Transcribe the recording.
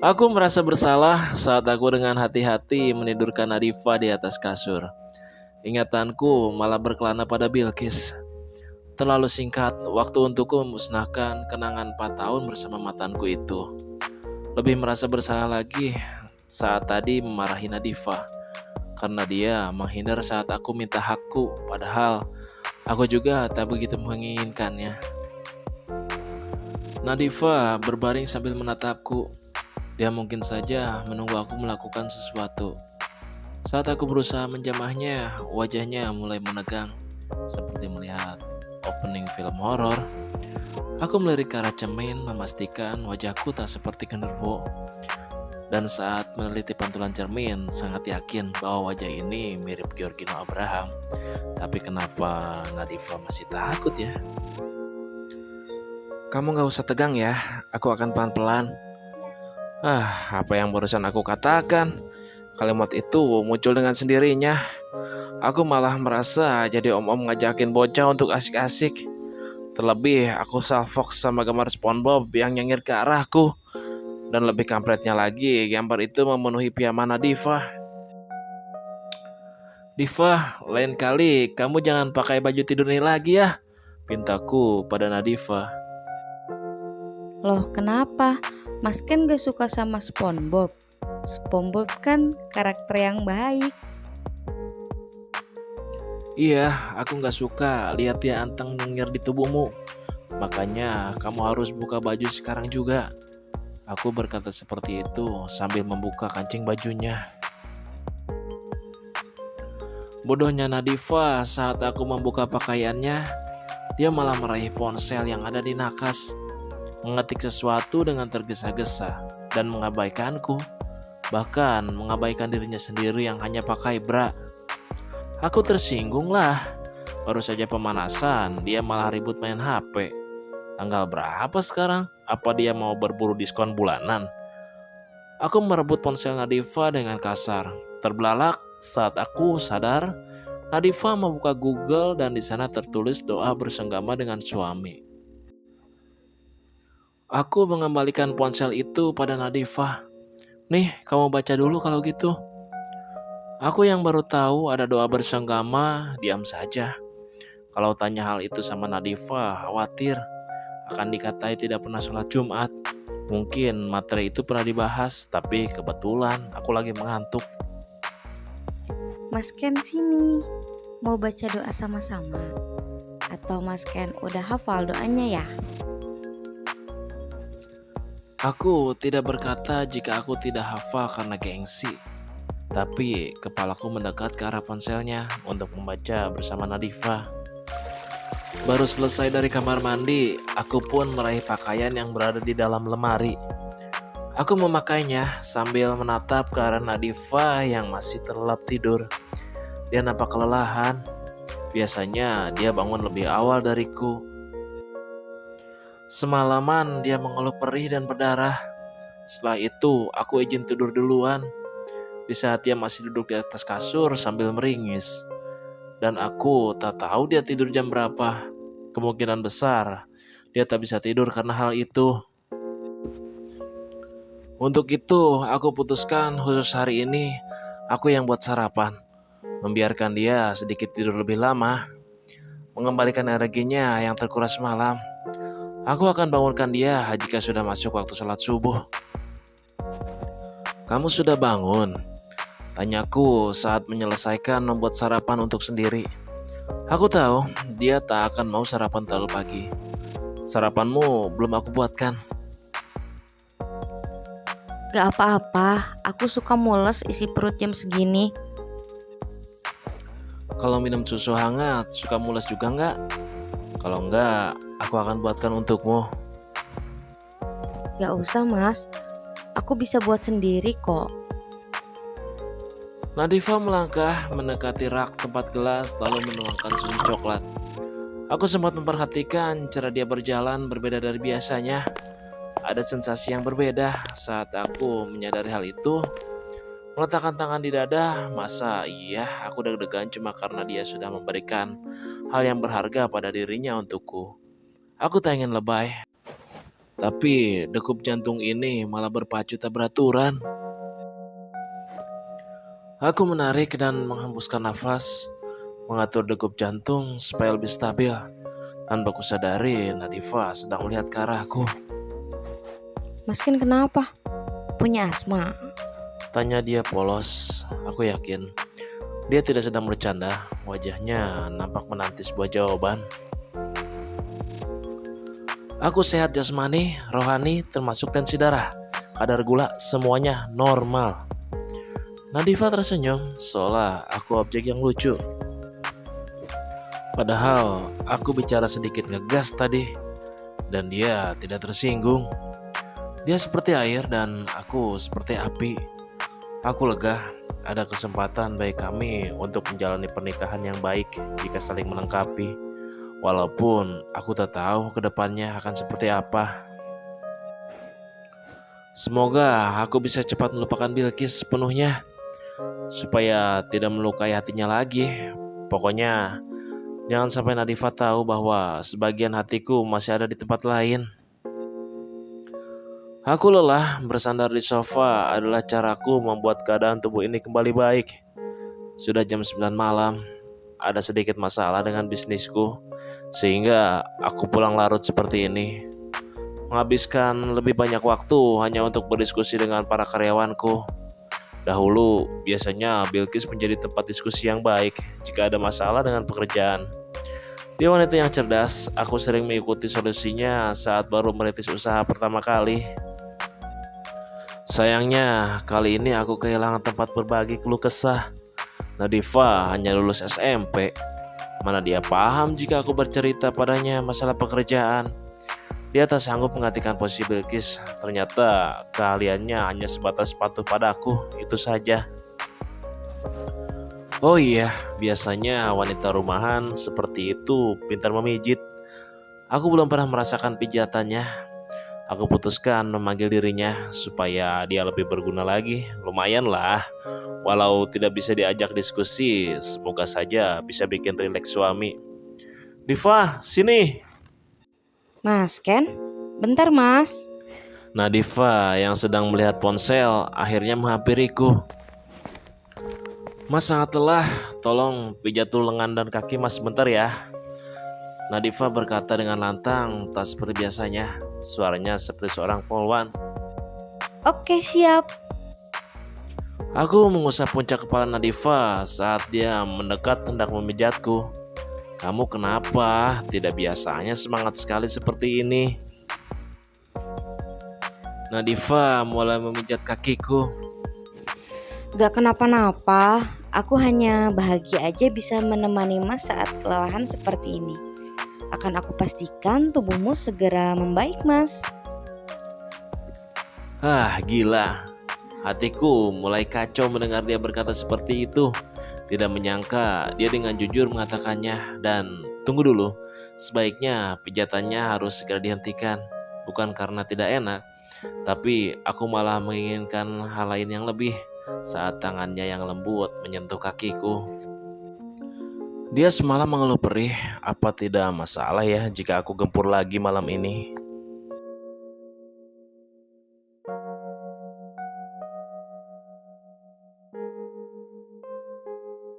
Aku merasa bersalah saat aku dengan hati-hati menidurkan Nadifa di atas kasur. Ingatanku malah berkelana pada Bilqis. Terlalu singkat waktu untukku memusnahkan kenangan 4 tahun bersama mantanku itu. Lebih merasa bersalah lagi saat tadi memarahi Nadifa karena dia menghindar saat aku minta hakku, padahal aku juga tak begitu menginginkannya. Nadifa berbaring sambil menatapku. Dia mungkin saja menunggu aku melakukan sesuatu. Saat aku berusaha menjamahnya, wajahnya mulai menegang, seperti melihat opening film horor. Aku melirik ke arah cermin memastikan wajahku tak seperti genderuwo. Dan saat meneliti pantulan cermin, sangat yakin bahwa wajah ini mirip Giorgino Abraham. Tapi kenapa Nadifa masih takut ya? Kamu gak usah tegang ya, aku akan pelan-pelan. Apa yang barusan aku katakan? Kalimat itu muncul dengan sendirinya. Aku malah merasa jadi om-om ngajakin bocah untuk asik-asik. Terlebih aku salfok sama gambar SpongeBob yang nyengir ke arahku. Dan lebih kampretnya lagi, gambar itu memenuhi piyama Nadifa. Diva, lain kali kamu jangan pakai baju tidur ini lagi ya, pintaku pada Nadifa. Loh kenapa? Mas kan gak suka sama SpongeBob. SpongeBob kan karakter yang baik. Iya, aku gak suka lihat dia anteng nyengir di tubuhmu. Makanya kamu harus buka baju sekarang juga. Aku berkata seperti itu sambil membuka kancing bajunya. Bodohnya Nadifa, saat aku membuka pakaiannya, dia malah meraih ponsel yang ada di nakas, mengetik sesuatu dengan tergesa-gesa dan mengabaikanku, bahkan mengabaikan dirinya sendiri yang hanya pakai bra. Aku tersinggung lah. Baru saja pemanasan, dia malah ribut main HP. Tanggal berapa sekarang? Apa dia mau berburu diskon bulanan? Aku merebut ponsel Nadifa dengan kasar. Terbelalak saat aku sadar Nadifa membuka Google dan di sana tertulis doa bersenggama dengan suami. Aku mengembalikan ponsel itu pada Nadifa. Nih, kamu baca dulu kalau gitu. Aku yang baru tahu ada doa bersenggama, diam saja. Kalau tanya hal itu sama Nadifa, khawatir akan dikatai tidak pernah sholat Jumat. Mungkin materi itu pernah dibahas, tapi kebetulan aku lagi mengantuk. Mas Ken sini, mau baca doa sama-sama? Atau Mas Ken udah hafal doanya ya? Aku tidak berkata jika aku tidak hafal karena gengsi. Tapi kepalaku mendekat ke arah ponselnya untuk membaca bersama Nadifa. Baru selesai dari kamar mandi, aku pun meraih pakaian yang berada di dalam lemari. Aku memakainya sambil menatap ke arah Nadifa yang masih terlelap tidur. Dia nampak kelelahan. Biasanya dia bangun lebih awal dariku. Semalaman dia mengeluh perih dan berdarah. Setelah itu aku izin tidur duluan. Di saat dia masih duduk di atas kasur sambil meringis. Dan aku tak tahu dia tidur jam berapa. Kemungkinan besar dia tak bisa tidur karena hal itu. Untuk itu aku putuskan khusus hari ini aku yang buat sarapan. Membiarkan dia sedikit tidur lebih lama. Mengembalikan energinya yang terkuras malam. Aku akan bangunkan dia jika sudah masuk waktu sholat subuh. Kamu sudah bangun? Tanyaku saat menyelesaikan membuat sarapan untuk sendiri. Aku tahu dia tak akan mau sarapan terlalu pagi. Sarapanmu belum aku buatkan. Gak apa-apa, aku suka mules isi perut jam segini. Kalau minum susu hangat, suka mules juga nggak? Kalau enggak, aku akan buatkan untukmu. Gak usah mas, aku bisa buat sendiri kok. Nadifa melangkah mendekati rak tempat gelas lalu menuangkan susu coklat. Aku sempat memperhatikan cara dia berjalan berbeda dari biasanya. Ada sensasi yang berbeda saat aku menyadari hal itu. Meletakkan tangan di dada, masa iya aku deg-degan cuma karena dia sudah memberikan hal yang berharga pada dirinya untukku. Aku tak ingin lebay. Tapi degup jantung ini malah berpacu tak beraturan. Aku menarik dan menghembuskan nafas, mengatur degup jantung supaya lebih stabil. Tanpa kusadari, Nadifa sedang melihat ke arahku. Mas Ken kenapa? Punya asma? Tanya dia polos. Aku yakin dia tidak sedang bercanda. Wajahnya nampak menanti sebuah jawaban. Aku sehat jasmani, rohani, termasuk tensi darah, kadar gula, semuanya normal. Nadifa tersenyum, seolah aku objek yang lucu. Padahal aku bicara sedikit ngegas tadi, dan dia tidak tersinggung. Dia seperti air dan aku seperti api. Aku lega, ada kesempatan bagi kami untuk menjalani pernikahan yang baik jika saling melengkapi. Walaupun aku tak tahu ke depannya akan seperti apa. Semoga aku bisa cepat melupakan Bilqis sepenuhnya, supaya tidak melukai hatinya lagi. Pokoknya jangan sampai Nadifa tahu bahwa sebagian hatiku masih ada di tempat lain. Aku lelah, bersandar di sofa adalah caraku membuat keadaan tubuh ini kembali baik. Sudah jam 9 malam, ada sedikit masalah dengan bisnisku, sehingga aku pulang larut seperti ini. Menghabiskan lebih banyak waktu hanya untuk berdiskusi dengan para karyawanku. Dahulu, biasanya Bilqis menjadi tempat diskusi yang baik jika ada masalah dengan pekerjaan. Dia wanita yang cerdas, aku sering mengikuti solusinya saat baru merintis usaha pertama kali. Sayangnya, kali ini aku kehilangan tempat berbagi keluh kesah. Nadifa hanya lulus SMP. Mana dia paham jika aku bercerita padanya masalah pekerjaan. Dia tak sanggup menggantikan posisi Bilqis. Ternyata keahliannya hanya sebatas patuh padaku, itu saja. Oh iya, biasanya wanita rumahan seperti itu pintar memijit. Aku belum pernah merasakan pijatannya. Aku putuskan memanggil dirinya supaya dia lebih berguna lagi. Lumayan lah, walau tidak bisa diajak diskusi, semoga saja bisa bikin rileks suami. Diva, sini. Mas Ken? Bentar mas. Nadifa yang sedang melihat ponsel akhirnya menghampiriku. Mas sangat lelah, tolong pijat dulu lengan dan kaki mas sebentar ya. Nadifa berkata dengan lantang, tak seperti biasanya. Suaranya seperti seorang polwan. Oke siap. Aku mengusap puncak kepala Nadifa saat dia mendekat hendak memijatku. Kamu kenapa? Tidak biasanya semangat sekali seperti ini. Nadifa mulai memijat kakiku. Gak kenapa-napa. Aku hanya bahagia aja bisa menemani mas saat kelelahan seperti ini. Akan aku pastikan tubuhmu segera membaik mas. Gila. Hatiku mulai kacau mendengar dia berkata seperti itu. Tidak menyangka dia dengan jujur mengatakannya. Dan tunggu dulu, sebaiknya pijatannya harus segera dihentikan. Bukan karena tidak enak, tapi aku malah menginginkan hal lain yang lebih saat tangannya yang lembut menyentuh kakiku. Dia semalam mengeluh perih. Apa tidak masalah ya jika aku gempur lagi malam ini?